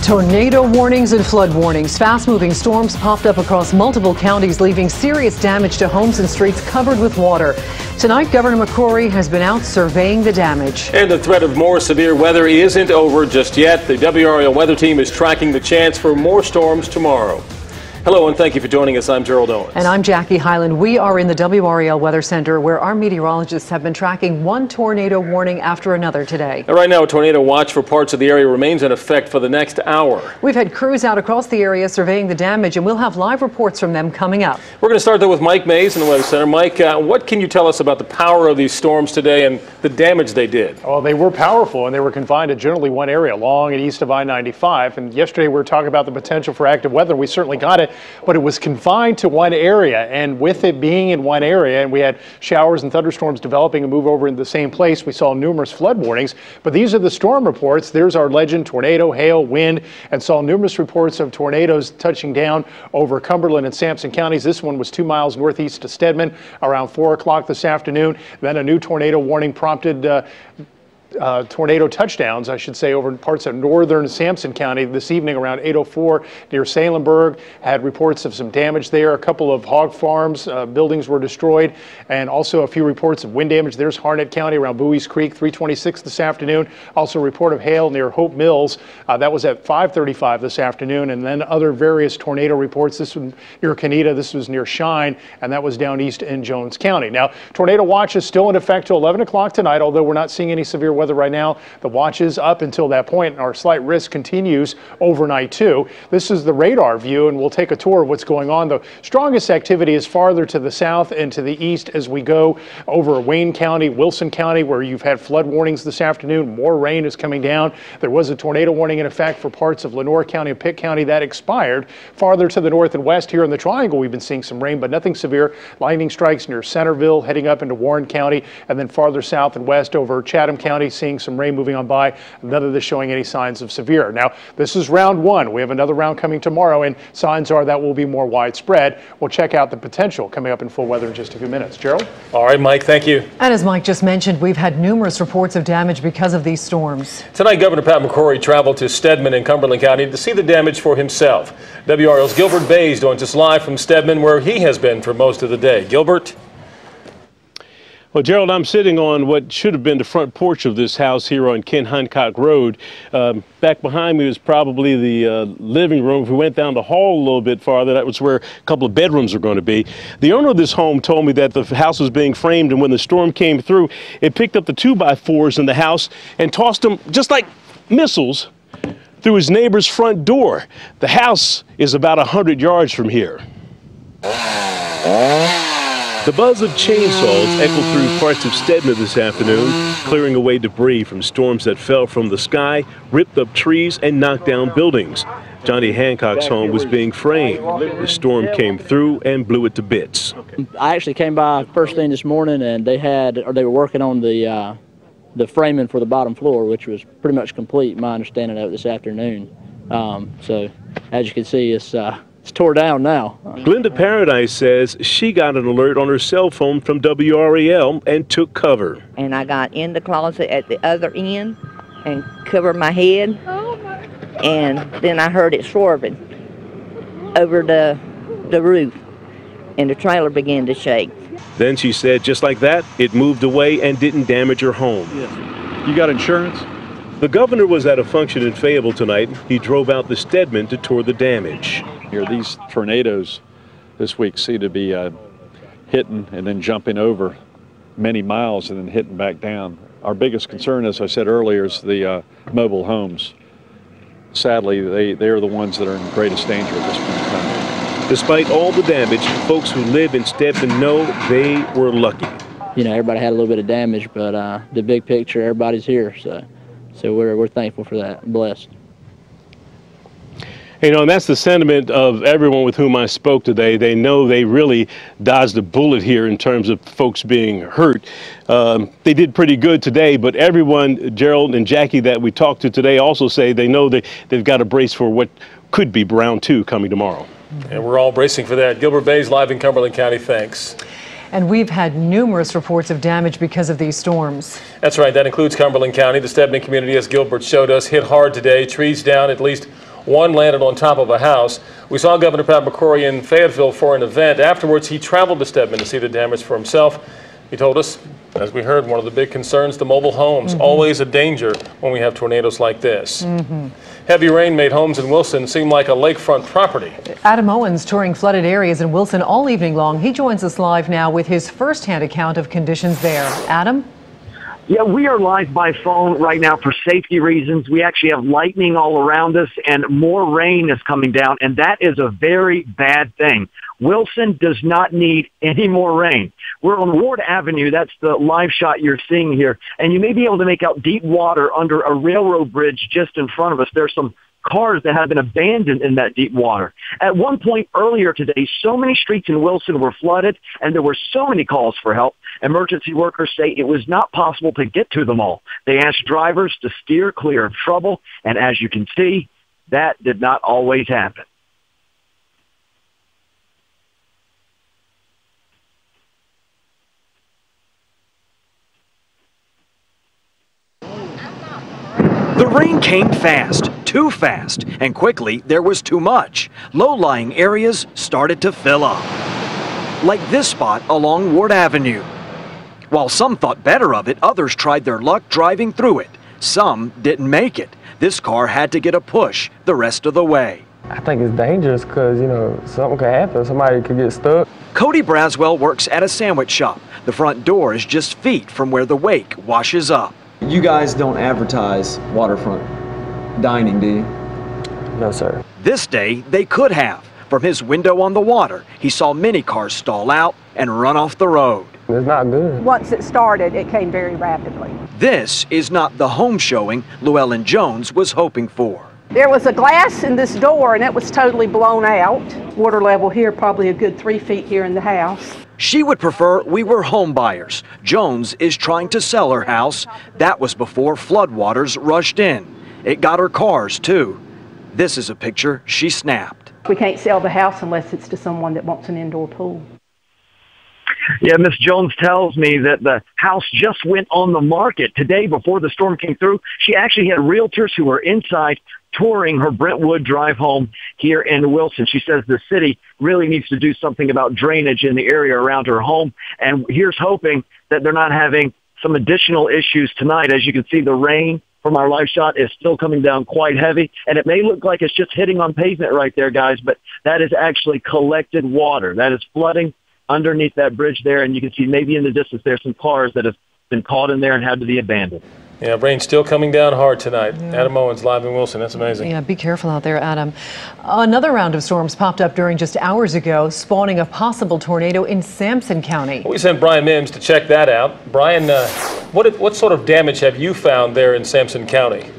Tornado warnings and flood warnings. Fast-moving storms popped up across multiple counties, leaving serious damage to homes and streets covered with water. Tonight, Governor McCrory has been out surveying the damage. And the threat of more severe weather isn't over just yet. The WRAL weather team is tracking the chance for more storms tomorrow. Hello and thank you for joining us. I'm Gerald Owens. And I'm Jackie Hyland. We are in the WRAL Weather Center where our meteorologists have been tracking one tornado warning after another today. And right now, a tornado watch for parts of the area remains in effect for the next hour. We've had crews out across the area surveying the damage, and we'll have live reports from them coming up. We're going to start though with Mike Mays in the Weather Center. Mike, what can you tell us about the power of these storms today and the damage they did? Well, they were powerful and they were confined to generally one area along and east of I-95. And yesterday we were talking about the potential for active weather. We certainly got it, but it was confined to one area, and with it being in one area, and we had showers and thunderstorms developing and move over in the same place, we saw numerous flood warnings. But these are the storm reports. There's our legend: tornado, hail, wind, and saw numerous reports of tornadoes touching down over Cumberland and Sampson counties. This one was 2 miles northeast of Stedman around 4 o'clock this afternoon. Then a new tornado warning prompted tornado touchdowns, I should say, over parts of northern Sampson County this evening around 8:04 near Salemburg. Had reports of some damage there. A couple of hog farms, buildings were destroyed, and also a few reports of wind damage. There's Harnett County around Bowie's Creek, 3:26 this afternoon. Also a report of hail near Hope Mills. That was at 5:35 this afternoon, and then other various tornado reports. This was near Canita, this was near Shine, and that was down east in Jones County. Now, tornado watch is still in effect till 11 o'clock tonight, although we're not seeing any severe weather right now. The watch is up until that point, and our slight risk continues overnight too. This is the radar view, and we'll take a tour of what's going on. The strongest activity is farther to the south and to the east as we go over Wayne County, Wilson County, where you've had flood warnings this afternoon. More rain is coming down. There was a tornado warning in effect for parts of Lenoir County and Pitt County that expired. Farther to the north and west here in the Triangle, we've been seeing some rain, but nothing severe. Lightning strikes near Centerville, heading up into Warren County, and then farther south and west over Chatham County, seeing some rain moving on by, none of this showing any signs of severe. Now, this is round one. We have another round coming tomorrow, and signs are that will be more widespread. We'll check out the potential coming up in full weather in just a few minutes. Gerald? All right, Mike, thank you. And as Mike just mentioned, we've had numerous reports of damage because of these storms. Tonight, Governor Pat McCrory traveled to Stedman in Cumberland County to see the damage for himself. WRAL's Gilbert Bays joins us live from Stedman, where he has been for most of the day. Gilbert? Well, Gerald, I'm sitting on what should have been the front porch of this house here on Ken Hancock Road. Back behind me was probably the living room. If we went down the hall a little bit farther, that was where a couple of bedrooms are going to be. The owner of this home told me that the house was being framed, and when the storm came through, it picked up the 2x4s in the house and tossed them just like missiles through his neighbor's front door. The house is about 100 yards from here. The buzz of chainsaws echoed through parts of Stedman this afternoon, clearing away debris from storms that fell from the sky, ripped up trees, and knocked down buildings. Johnny Hancock's home was being framed. The storm came through and blew it to bits. I actually came by first thing this morning, and they were working on the framing for the bottom floor, which was pretty much complete, my understanding of it this afternoon. So as you can see, it's tore down now. Glenda Paradise says she got an alert on her cell phone from WRAL and took cover. And I got in the closet at the other end and covered my head. And then I heard it swerving over the roof, and the trailer began to shake. Then she said just like that, it moved away and didn't damage her home. Yes. You got insurance? The governor was at a function in Fayetteville tonight. He drove out to Stedman to tour the damage. Here, these tornadoes this week seem to be hitting and then jumping over many miles and then hitting back down. Our biggest concern, as I said earlier, is the mobile homes. Sadly, they are the ones that are in greatest danger at this point in time. Despite all the damage, folks who live in Stedman know they were lucky. You know, everybody had a little bit of damage, but the big picture, everybody's here, so we're thankful for that, blessed. You know, and that's the sentiment of everyone with whom I spoke today. They know they really dodged a bullet here in terms of folks being hurt. They did pretty good today, but everyone, Gerald and Jackie, that we talked to today also say they know they've got to brace for what could be round 2 coming tomorrow. And we're all bracing for that. Gilbert Bays live in Cumberland County. Thanks. And we've had numerous reports of damage because of these storms. That's right. That includes Cumberland County. The Stedman community, as Gilbert showed us, hit hard today. Trees down, at least One landed on top of a house. We saw Governor Pat McCrory in Fayetteville for an event. Afterwards, he traveled to Stedman to see the damage for himself. He told us, as we heard, one of the big concerns, the mobile homes. Always a danger when we have tornadoes like this. Heavy rain made homes in Wilson seem like a lakefront property. Adam Owens touring flooded areas in Wilson all evening long. He joins us live now with his firsthand account of conditions there. Adam? Yeah, we are live by phone right now for safety reasons. We actually have lightning all around us and more rain is coming down, and that is a very bad thing. Wilson does not need any more rain. We're on Ward Avenue. That's the live shot you're seeing here. And you may be able to make out deep water under a railroad bridge just in front of us. There's some cars that have been abandoned in that deep water. At one point earlier today, so many streets in Wilson were flooded, and there were so many calls for help. Emergency workers say it was not possible to get to them all. They asked drivers to steer clear of trouble, and as you can see, that did not always happen. The rain came fast, too fast, and quickly there was too much. Low-lying areas started to fill up, like this spot along Ward Avenue. While some thought better of it, others tried their luck driving through it. Some didn't make it. This car had to get a push the rest of the way. I think it's dangerous because, something could happen. Somebody could get stuck. Cody Braswell works at a sandwich shop. The front door is just feet from where the wake washes up. You guys don't advertise waterfront dining, do you? No, sir. This day, they could have. From his window on the water, he saw many cars stall out and run off the road. It's not good. Once it started, it came very rapidly. This is not the home showing Llewellyn Jones was hoping for. There was a glass in this door, and it was totally blown out. Water level here, probably a good 3 feet here in the house. She would prefer we were home buyers. Jones is trying to sell her house. That was before floodwaters rushed in. It got her cars, too. This is a picture she snapped. We can't sell the house unless it's to someone that wants an indoor pool. Yeah, Miss Jones tells me that the house just went on the market today before the storm came through. She actually had realtors who were inside touring her Brentwood drive home here in Wilson. She says the city really needs to do something about drainage in the area around her home. And here's hoping that they're not having some additional issues tonight. As you can see, the rain from our live shot is still coming down quite heavy. And it may look like it's just hitting on pavement right there, guys, but that is actually collected water. That is flooding underneath that bridge there. And you can see maybe in the distance there's some cars that have been caught in there and had to be abandoned. Yeah, rain still coming down hard tonight. Yeah. Adam Owens live in Wilson. That's amazing. Yeah, be careful out there, Adam. Another round of storms popped up during just hours ago, spawning a possible tornado in Sampson County. We sent Brian Mims to check that out. Brian, what sort of damage have you found there in Sampson County?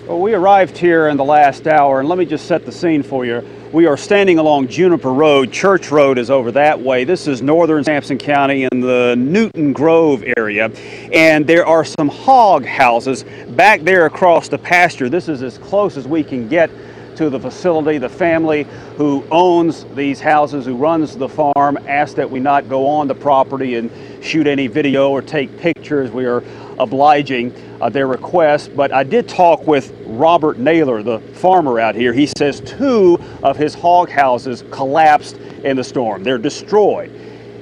Well, we arrived here in the last hour, and let me just set the scene for you. We are standing along Juniper Road. Church Road is over that way. This is northern Sampson County in the Newton Grove area. And there are some hog houses back there across the pasture. This is as close as we can get to the facility. The family who owns these houses, who runs the farm, asked that we not go on the property and shoot any video or take pictures. We are obliging their request, but I did talk with Robert Naylor, the farmer out here. He says 2 of his hog houses collapsed in the storm. They're destroyed.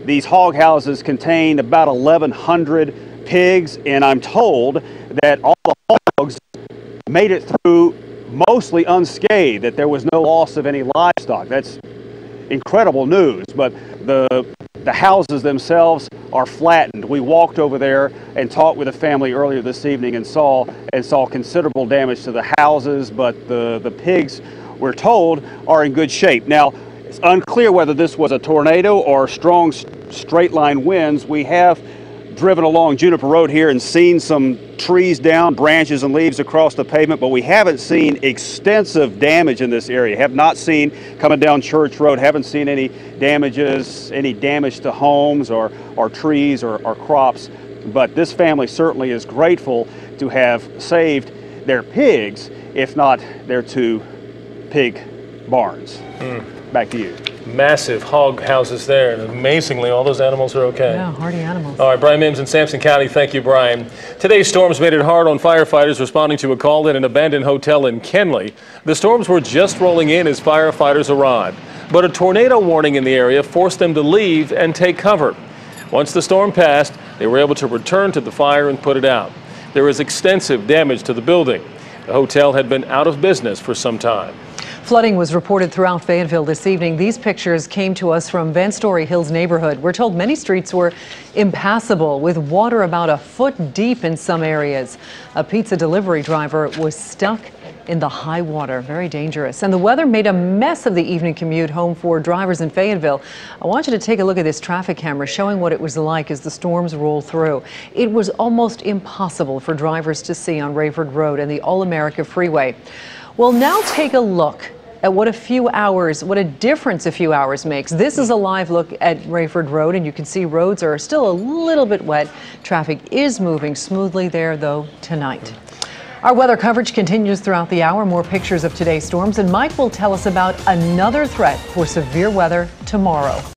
These hog houses contain about 1,100 pigs, and I'm told that all the hogs made it through mostly unscathed, that there was no loss of any livestock. That's incredible news, but the houses themselves are flattened. We walked over there and talked with a family earlier this evening and saw considerable damage to the houses, but the pigs, we're told, are in good shape. Now, it's unclear whether this was a tornado or strong straight line winds. We have driven along Juniper Road here and seen some trees down, branches and leaves across the pavement, but we haven't seen extensive damage in this area. Have not seen, coming down Church Road, haven't seen any damage to homes or trees or crops. But this family certainly is grateful to have saved their pigs, if not their 2 pig barns. Back to you. massive hog houses there, and amazingly, all those animals are okay. Yeah, hardy animals. All right, Brian Mims in Sampson County. Thank you, Brian. Today's storms made it hard on firefighters responding to a call at an abandoned hotel in Kenley. The storms were just rolling in as firefighters arrived, but a tornado warning in the area forced them to leave and take cover. Once the storm passed, they were able to return to the fire and put it out. There was extensive damage to the building. The hotel had been out of business for some time. Flooding was reported throughout Fayetteville this evening. These pictures came to us from Van Story Hills neighborhood. We're told many streets were impassable with water about a foot deep in some areas. A pizza delivery driver was stuck in the high water. Very dangerous. And the weather made a mess of the evening commute home for drivers in Fayetteville. I want you to take a look at this traffic camera showing what it was like as the storms rolled through. It was almost impossible for drivers to see on Rayford Road and the All-America Freeway. Well, now take a look at what a difference a few hours makes. This is a live look at Rayford Road, and you can see roads are still a little bit wet. Traffic is moving smoothly there, though, tonight. Our weather coverage continues throughout the hour. More pictures of today's storms, and Mike will tell us about another threat for severe weather tomorrow.